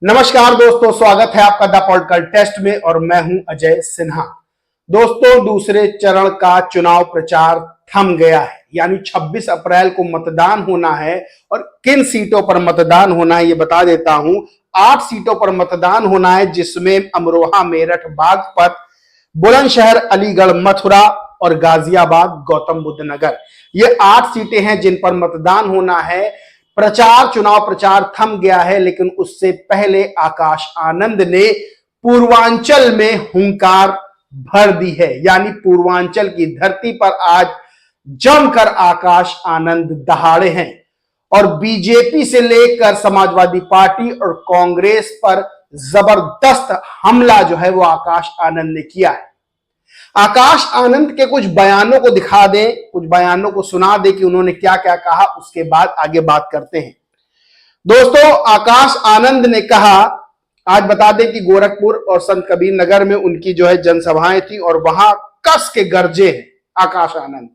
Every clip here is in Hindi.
नमस्कार दोस्तों, स्वागत है आपका द पॉलिटिकल टेस्ट में और मैं हूं अजय सिन्हा। दोस्तों, दूसरे चरण का चुनाव प्रचार थम गया है, यानी 26 अप्रैल को मतदान होना है। और किन सीटों पर मतदान होना है ये बता देता हूं। 8 सीटों पर मतदान होना है, जिसमें अमरोहा, मेरठ, बागपत, बुलंदशहर, अलीगढ़, मथुरा और गाजियाबाद, गौतम बुद्ध नगर। ये 8 सीटें हैं जिन पर मतदान होना है। चुनाव प्रचार थम गया है, लेकिन उससे पहले आकाश आनंद ने पूर्वांचल में हुंकार भर दी है, यानी पूर्वांचल की धरती पर आज जमकर आकाश आनंद दहाड़े हैं और बीजेपी से लेकर समाजवादी पार्टी और कांग्रेस पर जबरदस्त हमला जो है वो आकाश आनंद ने किया है। आकाश आनंद के कुछ बयानों को दिखा दें, कुछ बयानों को सुना दें कि उन्होंने क्या क्या कहा, उसके बाद आगे बात करते हैं। दोस्तों, आकाश आनंद ने कहा, आज बता दें कि गोरखपुर और संत कबीर नगर में उनकी जो है जनसभाएं थी और वहां कस के गरजे हैं आकाश आनंद।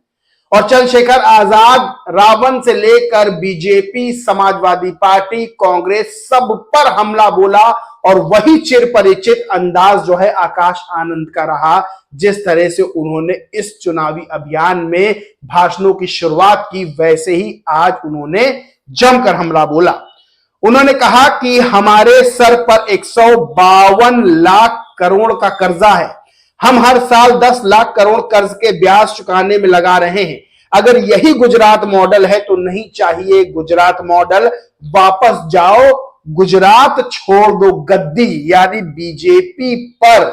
और चंद्रशेखर आजाद, रावण से लेकर बीजेपी, समाजवादी पार्टी, कांग्रेस सब पर हमला बोला और वही चिर परिचित अंदाज जो है आकाश आनंद का रहा, जिस तरह से उन्होंने इस चुनावी अभियान में भाषणों की शुरुआत की, वैसे ही आज उन्होंने जमकर हमला बोला। उन्होंने कहा कि हमारे सर पर 152 लाख करोड़ का कर्जा है, हम हर साल 10 लाख करोड़ कर्ज के ब्याज चुकाने में लगा रहे हैं। अगर यही गुजरात मॉडल है तो नहीं चाहिए गुजरात मॉडल, वापस जाओ, गुजरात छोड़ दो गद्दी। यानी बीजेपी पर,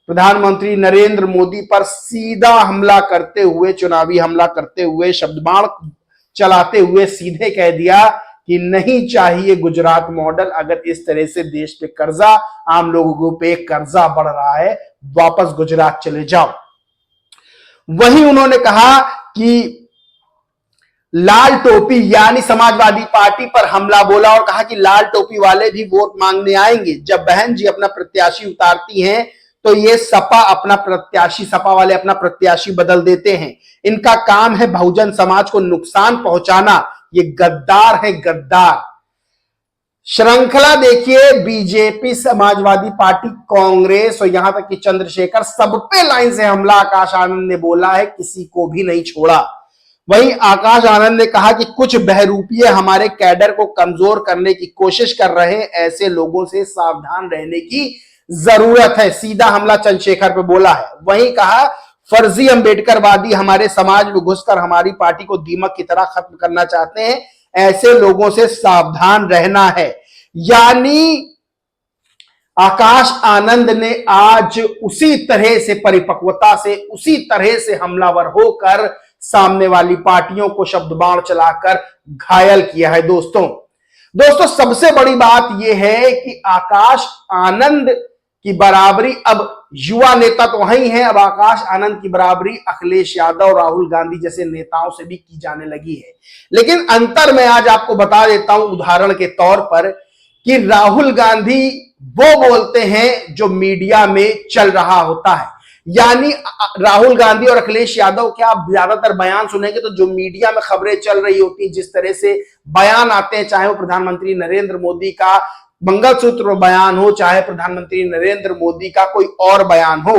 प्रधानमंत्री नरेंद्र मोदी पर सीधा हमला करते हुए, चुनावी हमला करते हुए, शब्दबाण चलाते हुए सीधे कह दिया कि नहीं चाहिए गुजरात मॉडल। अगर इस तरह से देश पे कर्जा, आम लोगों पे कर्जा बढ़ रहा है, वापस गुजरात चले जाओ। वहीं उन्होंने कहा कि लाल टोपी यानी समाजवादी पार्टी पर हमला बोला और कहा कि लाल टोपी वाले भी वोट मांगने आएंगे। जब बहन जी अपना प्रत्याशी उतारती हैं तो ये सपा वाले अपना प्रत्याशी बदल देते हैं। इनका काम है बहुजन समाज को नुकसान पहुंचाना। ये गद्दार है, गद्दार। श्रृंखला देखिए, बीजेपी, समाजवादी पार्टी, कांग्रेस और यहां तक कि चंद्रशेखर, सब पे लाइन से हमला आकाश आनंद ने बोला है, किसी को भी नहीं छोड़ा। वहीं आकाश आनंद ने कहा कि कुछ बहरूपिये हमारे कैडर को कमजोर करने की कोशिश कर रहे हैं, ऐसे लोगों से सावधान रहने की जरूरत है। सीधा हमला चंद्रशेखर पे बोला है। वहीं कहा फर्जी अंबेडकरवादी हमारे समाज में घुसकर हमारी पार्टी को दीमक की तरह खत्म करना चाहते हैं, ऐसे लोगों से सावधान रहना है। यानी आकाश आनंद ने आज उसी तरह से परिपक्वता से, उसी तरह से हमलावर होकर सामने वाली पार्टियों को शब्दबाण चलाकर घायल किया है। दोस्तों सबसे बड़ी बात यह है कि आकाश आनंद की बराबरी, अब युवा नेता तो वही है, अब आकाश आनंद की बराबरी अखिलेश यादव, राहुल गांधी जैसे नेताओं से भी की जाने लगी है। लेकिन अंतर मैं आज आपको बता देता हूं उदाहरण के तौर पर कि राहुल गांधी वो बोलते हैं जो मीडिया में चल रहा होता है। यानी राहुल गांधी और अखिलेश यादव के आप ज्यादातर बयान सुनेंगे तो जो मीडिया में खबरें चल रही होती, जिस तरह से बयान आते हैं, चाहे वो प्रधानमंत्री नरेंद्र मोदी का मंगलसूत्र बयान हो, चाहे प्रधानमंत्री नरेंद्र मोदी का कोई और बयान हो,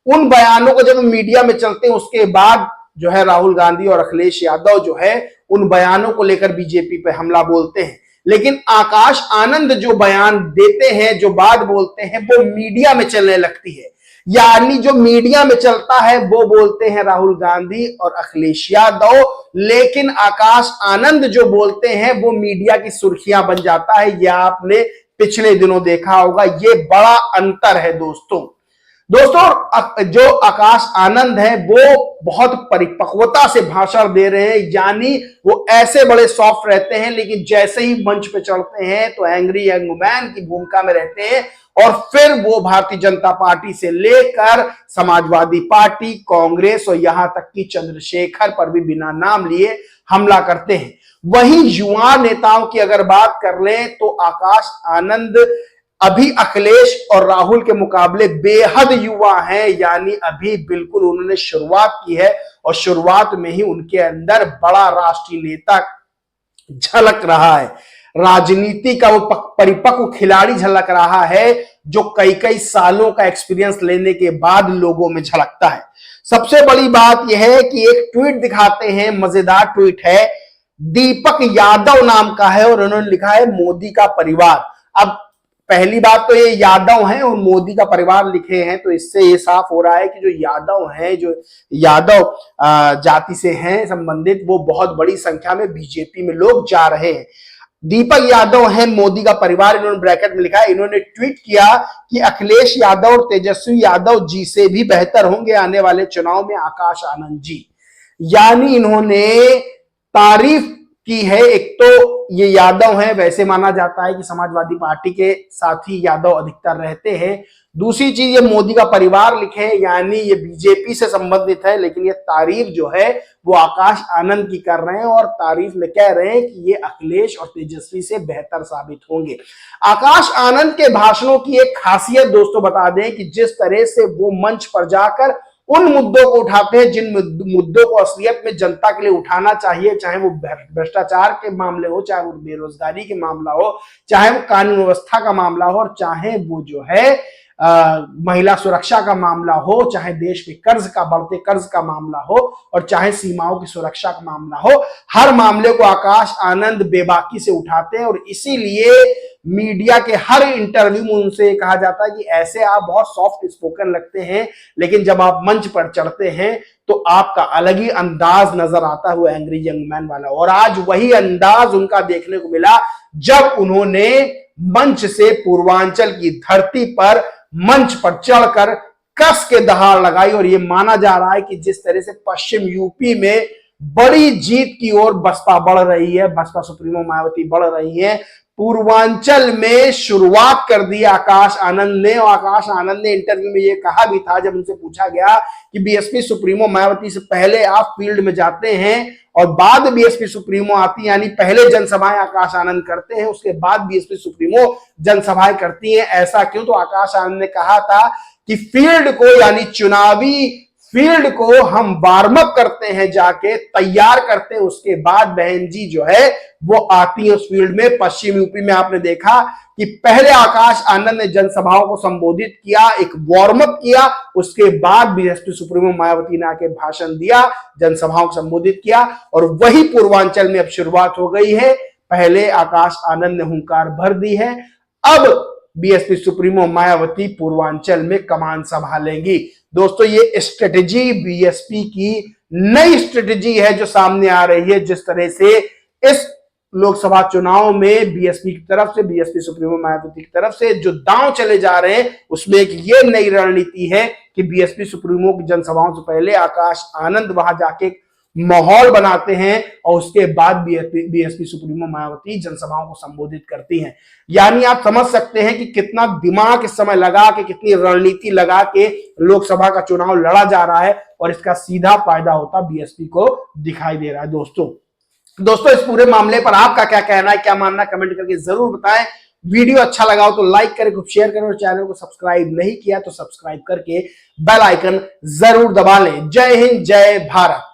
उन बयानों को जब मीडिया में चलते हैं उसके बाद जो है राहुल गांधी और अखिलेश यादव जो है उन बयानों को लेकर बीजेपी पे हमला बोलते हैं। लेकिन आकाश आनंद जो बयान देते हैं, जो बात बोलते हैं, वो मीडिया में चलने लगती है। यानी जो मीडिया में चलता है वो बोलते हैं राहुल गांधी और अखिलेश यादव, लेकिन आकाश आनंद जो बोलते हैं वो मीडिया की सुर्खियां बन जाता है। यह आपने पिछले दिनों देखा होगा, ये बड़ा अंतर है दोस्तों। जो आकाश आनंद है वो बहुत परिपक्वता से भाषण दे रहे हैं, यानी वो ऐसे बड़े सॉफ्ट रहते हैं, लेकिन जैसे ही मंच पे चढ़ते हैं तो एंग्री यंग मैन की भूमिका में रहते हैं और फिर वो भारतीय जनता पार्टी से लेकर समाजवादी पार्टी, कांग्रेस और यहां तक कि चंद्रशेखर पर भी बिना नाम लिए हमला करते हैं। वहीं युवा नेताओं की अगर बात कर लें तो आकाश आनंद अभी अखिलेश और राहुल के मुकाबले बेहद युवा हैं, यानी अभी बिल्कुल उन्होंने शुरुआत की है और शुरुआत में ही उनके अंदर बड़ा राष्ट्रीय नेता झलक रहा है। राजनीति का वो परिपक्व खिलाड़ी झलक रहा है, जो कई कई सालों का एक्सपीरियंस लेने के बाद लोगों में झलकता है। सबसे बड़ी बात यह है कि एक ट्वीट दिखाते हैं, मजेदार ट्वीट है, दीपक यादव नाम का है और उन्होंने लिखा है मोदी का परिवार। अब पहली बात तो ये यादव हैं और मोदी का परिवार लिखे हैं, तो इससे ये साफ हो रहा है कि जो यादव हैं, जो यादव जाति से हैं संबंधित, वो बहुत बड़ी संख्या में बीजेपी में लोग जा रहे हैं। दीपक यादव हैं मोदी का परिवार, इन्होंने ब्रैकेट में लिखा है। इन्होंने ट्वीट किया कि अखिलेश यादव और तेजस्वी यादव जी से भी बेहतर होंगे आने वाले चुनाव में आकाश आनंद जी। यानी इन्होंने तारीफ की है। एक तो ये यादव हैं, वैसे माना जाता है कि समाजवादी पार्टी के साथी यादव अधिकतर रहते हैं। दूसरी चीज, ये मोदी का परिवार लिखे, यानी ये बीजेपी से संबंधित है, लेकिन ये तारीफ जो है वो आकाश आनंद की कर रहे हैं और तारीफ में कह रहे हैं कि ये अखिलेश और तेजस्वी से बेहतर साबित होंगे। आकाश आनंद के भाषणों की एक खासियत दोस्तों बता दें कि जिस तरह से वो मंच पर जाकर उन मुद्दों को उठाते हैं जिन मुद्दों को असलियत में जनता के लिए उठाना चाहिए, चाहे वो भ्रष्टाचार के मामले हो, चाहे वो बेरोजगारी के मामला हो, चाहे वो कानून व्यवस्था का मामला हो, और चाहे वो जो है महिला सुरक्षा का मामला हो, चाहे देश में बढ़ते कर्ज का मामला हो, और चाहे सीमाओं की सुरक्षा का मामला हो। हर मामले को आकाश आनंद बेबाकी से उठाते हैं और इसीलिए मीडिया के हर इंटरव्यू में उनसे कहा जाता है कि ऐसे आप बहुत सॉफ्ट स्पोकन लगते हैं, लेकिन जब आप मंच पर चढ़ते हैं तो आपका अलग ही अंदाज नजर आता है, वो एंग्री यंग मैन वाला। और आज वही अंदाज उनका देखने को मिला जब उन्होंने मंच से पूर्वांचल की धरती पर मंच पर चढ़कर कस के दहाड़ लगाई। और यह माना जा रहा है कि जिस तरह से पश्चिम यूपी में बड़ी जीत की ओर बसपा बढ़ रही है, बसपा सुप्रीमो मायावती बढ़ रही है, पूर्वांचल में शुरुआत कर दी आकाश आनंद ने। और आकाश आनंद ने इंटरव्यू में यह कहा भी था, जब उनसे पूछा गया कि बीएसपी सुप्रीमो मायावती से पहले आप फील्ड में जाते हैं और बाद बीएसपी सुप्रीमो आती, यानी पहले जनसभाएं आकाश आनंद करते हैं, उसके बाद बीएसपी सुप्रीमो जनसभाएं करती हैं, ऐसा क्यों? तो आकाश आनंद ने कहा था कि फील्ड को, यानी चुनावी फील्ड को हम वार्म अप करते हैं, जाके तैयार करते हैं, उसके बाद बहन जी जो है वो आती है उस फील्ड में। पश्चिम यूपी में आपने देखा कि पहले आकाश आनंद ने जनसभाओं को संबोधित किया, एक वार्म अप किया, उसके बाद बीएसपी सुप्रीमो मायावती ने आके भाषण दिया, जनसभाओं को संबोधित किया। और वही पूर्वांचल में अब शुरुआत हो गई है। पहले आकाश आनंद ने हुंकार भर दी है, अब बीएसपी सुप्रीमो मायावती पूर्वांचल में कमान संभालेंगी। दोस्तों, ये स्ट्रेटेजी बीएसपी की नई स्ट्रेटेजी है जो सामने आ रही है। जिस तरह से इस लोकसभा चुनाव में बीएसपी की तरफ से, बीएसपी सुप्रीमो मायावती की तरफ से जो दांव चले जा रहे हैं, उसमें एक ये नई रणनीति है कि बीएसपी सुप्रीमो की जनसभाओं से पहले आकाश आनंद वहां जाके माहौल बनाते हैं और उसके बाद बीएसपी सुप्रीमो मायावती जनसभाओं को संबोधित करती हैं। यानी आप समझ सकते हैं कि कितना दिमाग इस समय लगा के, कितनी रणनीति लगा के लोकसभा का चुनाव लड़ा जा रहा है, और इसका सीधा फायदा होता बीएसपी को दिखाई दे रहा है। दोस्तों इस पूरे मामले पर आपका क्या कहना है, क्या मानना, कमेंट करके जरूर बताएं। वीडियो अच्छा लगा हो तो लाइक करें, खूब शेयर करें, और चैनल को सब्सक्राइब नहीं किया तो सब्सक्राइब करके बेल आइकन जरूर दबा लें। जय हिंद, जय भारत।